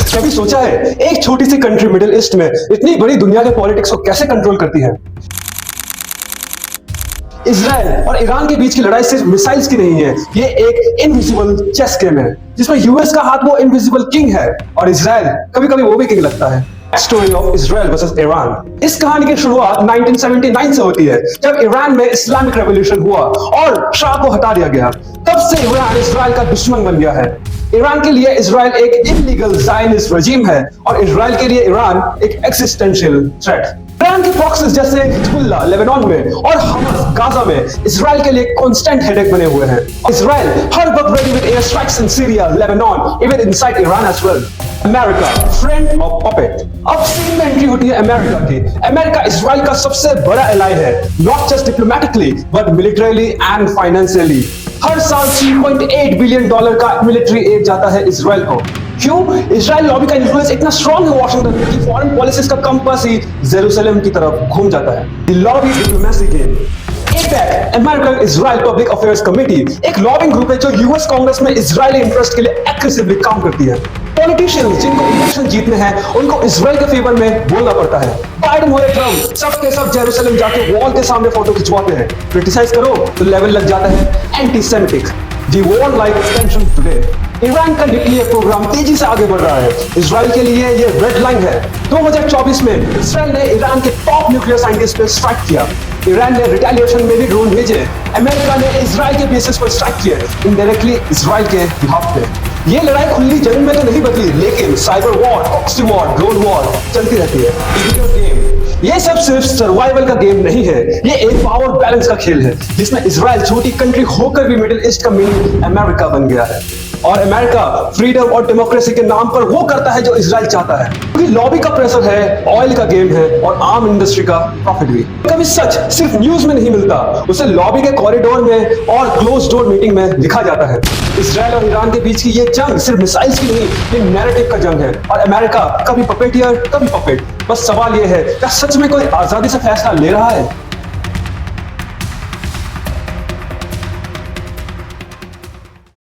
कभी सोचा है एक छोटी सी कंट्री मिडिल ईस्ट में इतनी बड़ी दुनिया के पॉलिटिक्स को कैसे कंट्रोल करती है? इजराइल और ईरान के बीच की लड़ाई सिर्फ मिसाइल्स की नहीं है, ये एक इनविजिबल चेस गेम है जिसमें यूएस का हाथ वो इनविजिबल किंग है और इजराइल कभी कभी वो भी किंग लगता है। Story of Israel versus Iran. इस कहानी की शुरुआत 1979 से होती है जब ईरान में इस्लामिक रेवोल्यूशन हुआ और शाह को हटा दिया गया। तब से ईरान इजराइल का दुश्मन बन गया है। ईरान के लिए इजराइल एक इलीगल ज़ायनिस्ट रजीम है और इजराइल के लिए ईरान एक एक्सिस्टेंशियल थ्रेट। ईरान के प्रॉक्सीज जैसे हिजबुल्लाह लेबनान में और हमास गाजा में इजराइल के लिए कांस्टेंट हेडेक बने हुए हैं। इजराइल हर वक्त ready with air strikes in Syria, Lebanon, even inside Iran as well. America, friend और पपेट। अब सीन में एंट्री होती है अमेरिका की। अमेरिका इजराइल का सबसे बड़ा एलाई है, not just diplomatically but militarily and financially. हर साल $3.8 बिलियन का मिलिट्री एड जाता है इजराइल को। क्यों? इजराइल लॉबी का इन्फ्लुएंस इतना स्ट्रॉन्ग है वॉशिंगटन की फॉरेन पॉलिसीज का कंपास ही जेरूसलम की तरफ घूम जाता है। The lobby diplomacy game. AIPAC, American Israel public affairs committee, एक लॉबिंग ग्रुप है जो यूएस कांग्रेस में इजरायली इंटरेस्ट के लिए एग्रेसिवली काम करती है। पॉलिटिशियंस जिनको इलेक्शन जीतने हैं उनको इजराइल के फेवर में बोलना पड़ता है। बाइडेन हो या ट्रम्प, सबके सब जेरूसलम जाके वॉल के सामने फोटो खिंचवाते हैं। क्रिटिसाइज करो तो लेवल लग जाता है antisemitic. The war like tension today. Iran का न्यूक्लियर प्रोग्राम तेजी से आगे बढ़ रहा है। इजराइल के लिए ये रेड लाइन है। 2024 में इजराइल ने ईरान के टॉप न्यूक्लियर साइंटिस्ट पे स्ट्राइक किया। ईरान ने रिटेलिएशन में भी ड्रोन भेजे। अमेरिका ने इजराइल के बेसिस पर स्ट्राइक किए, इनडायरेक्टली इजराइल के बिहाफ पे। ये लड़ाई खुली जंग में तो नहीं बदली, लेकिन cyber war, proxy war, drone war चलती रहती है। Digital game. ये सब सिर्फ सर्वाइवल का गेम नहीं है, ये एक पावर बैलेंस का खेल है जिसमें इजराइल छोटी कंट्री होकर भी मिडिल ईस्ट का मिनी अमेरिका बन गया है। और अमेरिका फ्रीडम और डेमोक्रेसी के नाम पर वो करता है जो इजराइल चाहता है, क्योंकि लॉबी का प्रेशर है, ऑयल का गेम है और आर्म इंडस्ट्री का प्रॉफिट भी। कभी सच सिर्फ न्यूज में नहीं मिलता, उसे लॉबी के कॉरिडोर में और क्लोज डोर मीटिंग में लिखा जाता है। इजराइल और ईरान के बीच की ये जंग सिर्फ मिसाइल्स की नहीं, ये नैरेटिव का जंग है और अमेरिका कभी पपेटियर कभी पपेट। बस सवाल ये है, क्या सच में कोई आजादी से फैसला ले रहा है?